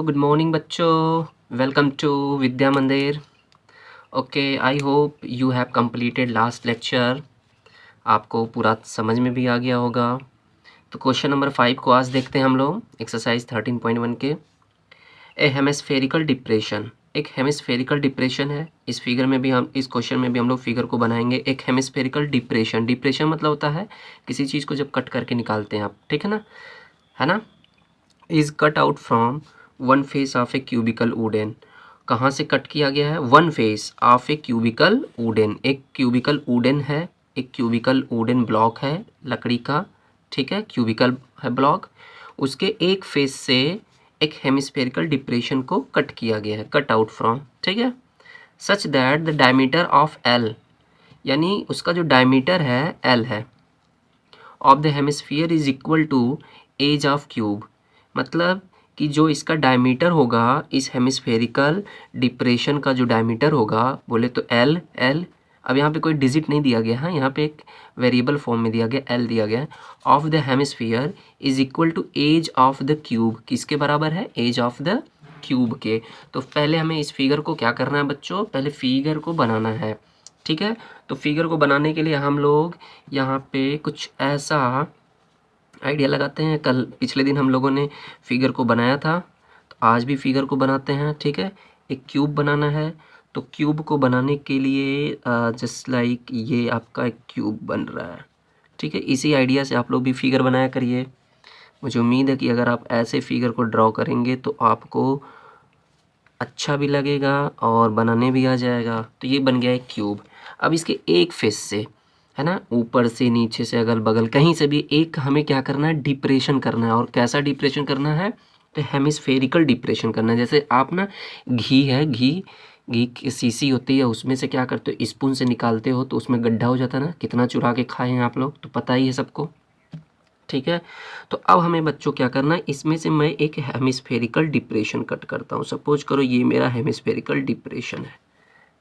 Good morning बच्चों, welcome to विद्या मंदिर। Okay, I hope you have completed last lecture. आपको पूरा समझ में भी आ गया होगा। तो क्वेश्चन नंबर 5 को आज देखते हैं हम लोग, एक्सरसाइज 13.1 के। ए हेमिस्फेरिकल डिप्रेशन, एक हेमिस्फेरिकल डिप्रेशन है। इस फिगर में भी हम, इस क्वेश्चन में भी हम लोग फिगर को बनाएंगे। एक हेमिस्फेरिकल डिप्रेशन, डिप्रेशन मतलब होता है किसी चीज़ को जब कट करके निकालते हैं आप, ठीक है ना, is cut out from one face of a cubical wooden. कहाँ से कट किया गया है? One face of a cubical wooden. एक क्यूबिकल वुडन है, एक क्यूबिकल वुडन ब्लॉक है लकड़ी का, ठीक है, क्यूबिकल है ब्लॉक। उसके एक फेस से एक हेमिस्फेरिकल डिप्रेशन को कट किया गया है, कट आउट फ्रॉम, ठीक है। Such that the diameter of L, यानी उसका जो डायमीटर है एल है, of the hemisphere is equal to edge of cube. मतलब कि जो इसका डायमीटर होगा, इस हेमिस्फेरिकल डिप्रेशन का जो डायमीटर होगा, बोले तो एल एल। अब यहाँ पे कोई डिजिट नहीं दिया गया है, यहाँ पे एक वेरिएबल फॉर्म में दिया गया, एल दिया गया है। Of the hemisphere is equal to edge of the cube, किसके बराबर है? एज ऑफ द क्यूब के। तो पहले हमें इस फिगर को क्या करना है बच्चों? पहले फिगर को बनाना है, ठीक है। तो फिगर को बनाने के लिए हम लोग यहाँ पे कुछ ऐसा आइडिया लगाते हैं। कल पिछले दिन हम लोगों ने फिगर को बनाया था, तो आज भी फिगर को बनाते हैं, ठीक है। एक क्यूब बनाना है, तो क्यूब को बनाने के लिए जस्ट लाइक ये आपका एक क्यूब बन रहा है, ठीक है। इसी आइडिया से आप लोग भी फिगर बनाया करिए। मुझे उम्मीद है कि अगर आप ऐसे फिगर को ड्रॉ करेंगे तो आपको अच्छा भी लगेगा और बनाने भी आ जाएगा। तो ये बन गया एक क्यूब। अब इसके एक फेस से, है ना, ऊपर से नीचे से अगल बगल कहीं से भी एक हमें क्या करना है? डिप्रेशन करना है। और कैसा डिप्रेशन करना है? तो हेमिस्फेरिकल डिप्रेशन करना है। जैसे आप ना, घी है, घी की शीशी होती है, उसमें से क्या करते हो? स्पून से निकालते हो तो उसमें गड्ढा हो जाता है ना। कितना चुरा के खाए हैं आप लोग, तो पता ही है सबको, ठीक है। तो अब हमें बच्चों क्या करना है? इसमें से मैं एक हेमिस्फेरिकल डिप्रेशन कट करता हूँ। सपोज करो ये मेरा हेमिस्फेरिकल डिप्रेशन है,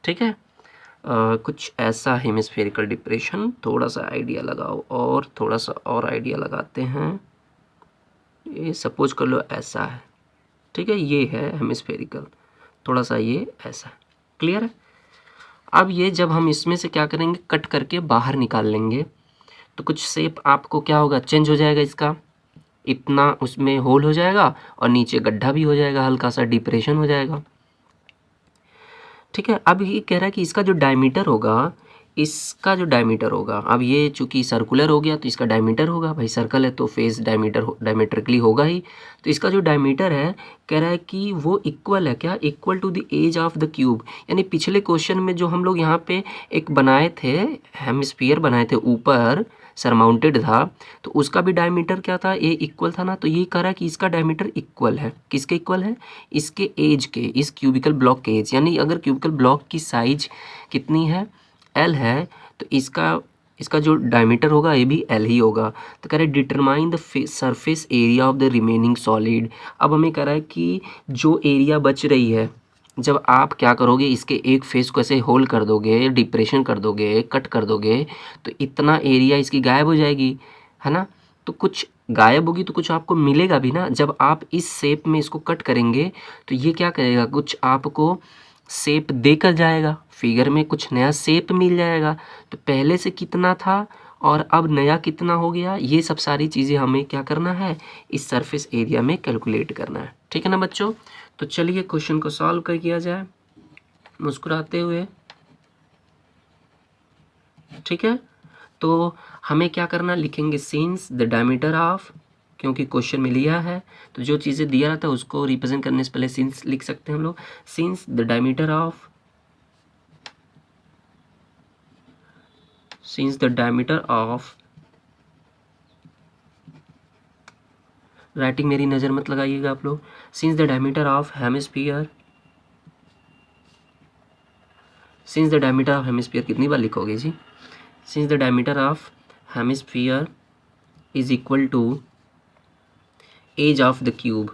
ठीक है। कुछ ऐसा हेमिस्फेरिकल डिप्रेशन, थोड़ा सा आइडिया लगाओ और थोड़ा सा और आइडिया लगाते हैं। ये सपोज कर लो ऐसा है, ठीक है, ये है हेमिस्फेरिकल, थोड़ा सा ये ऐसा, क्लियर है। अब ये जब हम इसमें से क्या करेंगे? कट करके बाहर निकाल लेंगे, तो कुछ शेप आपको क्या होगा? चेंज हो जाएगा इसका। इतना उसमें होल हो जाएगा और नीचे गड्ढा भी हो जाएगा, हल्का सा डिप्रेशन हो जाएगा, ठीक है। अब ये कह रहा है कि इसका जो डायमीटर होगा, इसका जो डायमीटर होगा, अब ये चूंकि सर्कुलर हो गया तो इसका डायमीटर होगा, भाई सर्कल है तो फेस डायमीटर डायमेट्रिकली होगा ही। तो इसका जो डायमीटर है, कह रहा है कि वो इक्वल है, क्या? Equal to the edge of the cube. यानी पिछले क्वेश्चन में जो हम लोग यहाँ पे एक बनाए थे, हेमिस्फीयर बनाए थे, ऊपर सरमाउंटेड था, तो उसका भी डायमीटर क्या था? ए इक्वल था ना। तो ये कह रहा है कि इसका डायमीटर इक्वल है, किसके इक्वल है? इसके एज के, इस क्यूबिकल ब्लॉक के एज। यानी अगर क्यूबिकल ब्लॉक की साइज कितनी है? एल है, तो इसका जो डायमीटर होगा ये भी एल ही होगा। तो कह रहा है determine the surface area of the remaining solid. अब हमें कह रहा है कि जो एरिया बच रही है, जब आप क्या करोगे? इसके एक फेस को ऐसे होल कर दोगे, डिप्रेशन कर दोगे, कट कर दोगे, तो इतना एरिया इसकी गायब हो जाएगी, है ना। तो कुछ गायब होगी तो कुछ आपको मिलेगा भी ना। जब आप इस शेप में इसको कट करेंगे तो ये क्या करेगा? कुछ आपको शेप देकर जाएगा, फिगर में कुछ नया शेप मिल जाएगा। तो पहले से कितना था और अब नया कितना हो गया, ये सब सारी चीज़ें हमें क्या करना है? इस सरफेस एरिया में कैलकुलेट करना है, ठीक है ना बच्चों। तो चलिए क्वेश्चन को सॉल्व कर किया जाए मुस्कुराते हुए, ठीक है। तो हमें क्या करना? लिखेंगे सिंस द डायमीटर ऑफ, क्योंकि क्वेश्चन में लिया है तो जो चीज़ें दिया रहता है उसको रिप्रेजेंट करने से पहले सिंस लिख सकते हैं हम लोग। Since the diameter of, since the diameter of, writing मेरी नज़र मत लगाइएगा आप लोग। since the diameter of hemisphere, since the diameter of hemisphere कितनी बार लिखोगे जी? since the diameter of hemisphere is equal to age of the cube,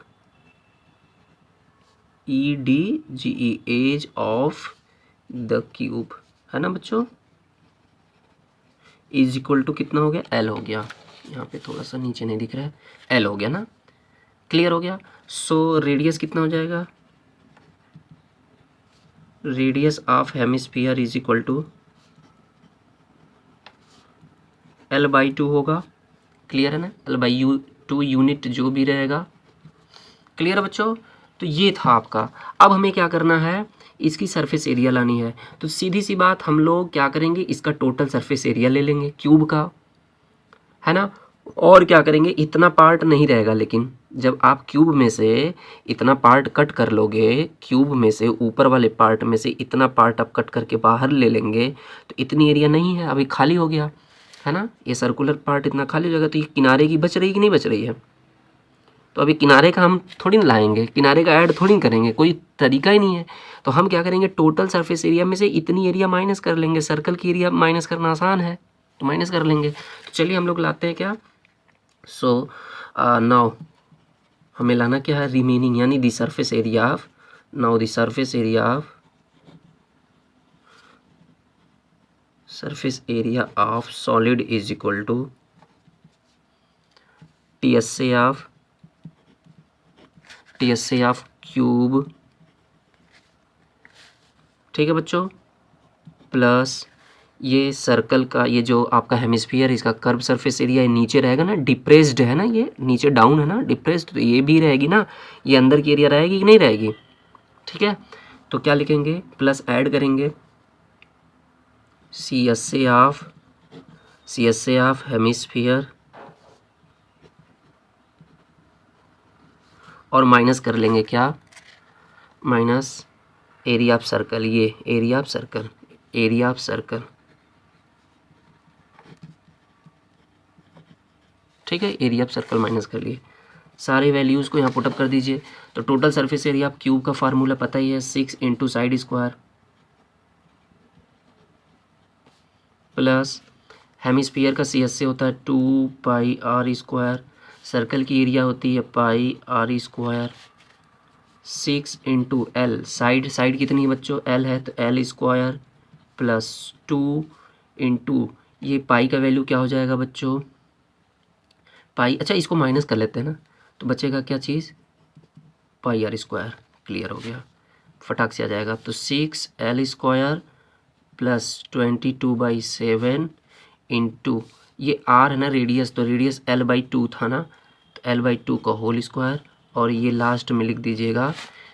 EDGE, age of the cube, है ना बच्चों। इज इक्वल टू कितना हो गया? एल हो गया। यहाँ पे थोड़ा सा नीचे नहीं दिख रहा है, एल हो गया ना। क्लियर हो गया। सो रेडियस कितना हो जाएगा, radius of hemisphere is equal to L/2 होगा। क्लियर है ना, L/2 यूनिट जो भी रहेगा। क्लियर है बच्चों। तो ये था आपका। अब हमें क्या करना है, इसकी सरफेस एरिया लानी है। तो सीधी सी बात, हम लोग क्या करेंगे, इसका टोटल सरफेस एरिया ले लेंगे क्यूब का, है ना। और क्या करेंगे, इतना पार्ट नहीं रहेगा, लेकिन जब आप क्यूब में से इतना पार्ट कट कर लोगे, क्यूब में से ऊपर वाले पार्ट में से इतना पार्ट आप कट करके बाहर ले लेंगे, तो इतनी एरिया नहीं है, अभी खाली हो गया है ना। ये सर्कुलर पार्ट इतना खाली हो जाएगा, तो ये किनारे की बच रही कि नहीं बच रही है। तो अभी किनारे का हम थोड़ी ना लाएंगे, किनारे का ऐड थोड़ी करेंगे, कोई तरीका ही नहीं है। तो हम क्या करेंगे, टोटल सरफेस एरिया में से इतनी एरिया माइनस कर लेंगे। सर्कल की एरिया माइनस करना आसान है, तो माइनस कर लेंगे। तो चलिए हम लोग लाते हैं क्या, सो नाउ हमें लाना क्या है, रिमेनिंग, यानी the surface area of, now the surface area of solid is equal to TSA of cube, ठीक है बच्चों, प्लस ये सर्कल का, ये जो आपका हेमिस्फीयर, इसका कर्व सरफेस एरिया नीचे रहेगा ना, डिप्रेस्ड है ना, ये नीचे डाउन है ना, डिप्रेस्ड, तो ये भी रहेगी ना, ये अंदर की एरिया रहेगी कि नहीं रहेगी। ठीक है, तो क्या लिखेंगे, प्लस ऐड करेंगे CSA ऑफ हेमिस्फीयर, और माइनस कर लेंगे क्या, माइनस एरिया ऑफ सर्कल, ये एरिया ऑफ सर्कल, ठीक है, एरिया ऑफ सर्कल माइनस कर लिए। सारे वैल्यूज़ को यहाँ पुटअप कर दीजिए। तो total surface area of cube का फार्मूला पता ही है, 6 into side square plus hemisphere का CSA होता है 2πr², सर्कल की एरिया होती है πr², 6 इंटू L, साइड कितनी है बच्चों, L है, तो L² प्लस 2 इंटू ये पाई का वैल्यू क्या हो जाएगा बच्चों, पाई, अच्छा इसको माइनस कर लेते हैं ना, तो बचेगा क्या चीज़, πr²। क्लियर हो गया, फटाक से आ जाएगा। तो 6L² प्लस 22/7 इंटू ये R है ना रेडियस, तो रेडियस L/2 था ना, तो L/2 का होल स्क्वायर, और ये लास्ट में लिख दीजिएगा,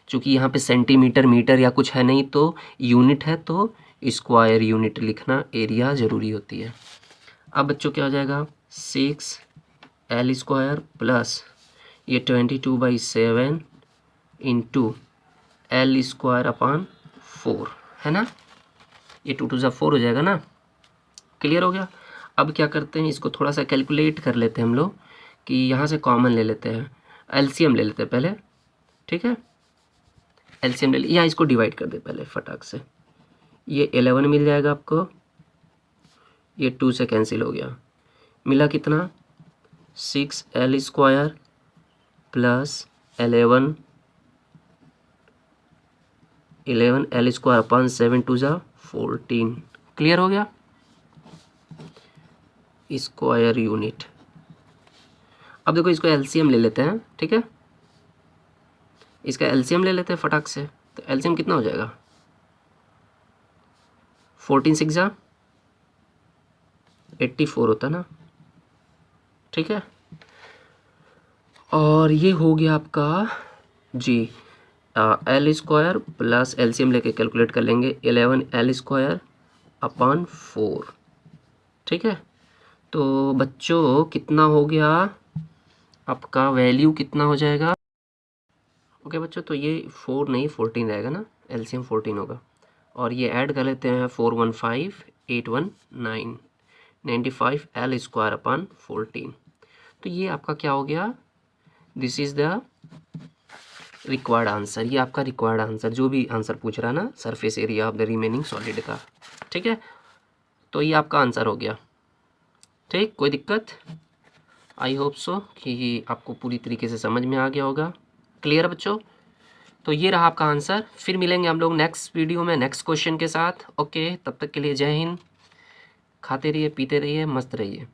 चूँकि यहाँ पे सेंटीमीटर मीटर या कुछ है नहीं, तो यूनिट है, तो स्क्वायर यूनिट लिखना एरिया ज़रूरी होती है। अब बच्चों क्या हो जाएगा, 6L² प्लस ये 22/7 इंटू L²/4 है ना, ये 2 2 4 हो जाएगा ना। क्लियर हो गया। अब क्या करते हैं, इसको थोड़ा सा कैलकुलेट कर लेते हैं हम लोग, कि यहाँ से कॉमन ले लेते हैं, LCM ले लेते हैं पहले, ठीक है, LCM ले लिया, या इसको डिवाइड कर दे पहले फटाक से, ये 11 मिल जाएगा आपको, ये 2 से कैंसिल हो गया, मिला कितना, 6L² प्लस 11 L²/7 2 × 14। क्लियर हो गया, स्क्वायर यूनिट। अब देखो इसको LCM ले लेते हैं, ठीक है, इसका LCM ले लेते हैं फटाक से। तो LCM कितना हो जाएगा, 14 6 × 84 होता ना, ठीक है। और ये हो गया आपका जी L² प्लस LCM लेके कैलकुलेट कर लेंगे, 11L²/4, ठीक है। तो बच्चों कितना हो गया आपका, वैल्यू कितना हो जाएगा, ओके बच्चों, तो ये 4 नहीं 14 रहेगा ना, LCM 14 होगा, और ये ऐड कर लेते हैं 415,819 95 L²/14। तो ये आपका क्या हो गया, this is the required answer, ये आपका रिक्वायर्ड आंसर, जो भी आंसर पूछ रहा है ना, surface area of the remaining solid का, ठीक है। तो ये आपका आंसर हो गया, ठीक, कोई दिक्कत, आई होप सो कि आपको पूरी तरीके से समझ में आ गया होगा। क्लियर है बच्चों। तो ये रहा आपका आंसर। फिर मिलेंगे हम लोग नेक्स्ट वीडियो में नेक्स्ट क्वेश्चन के साथ। ओके, तब तक के लिए जय हिंद, खाते रहिए, पीते रहिए, मस्त रहिए।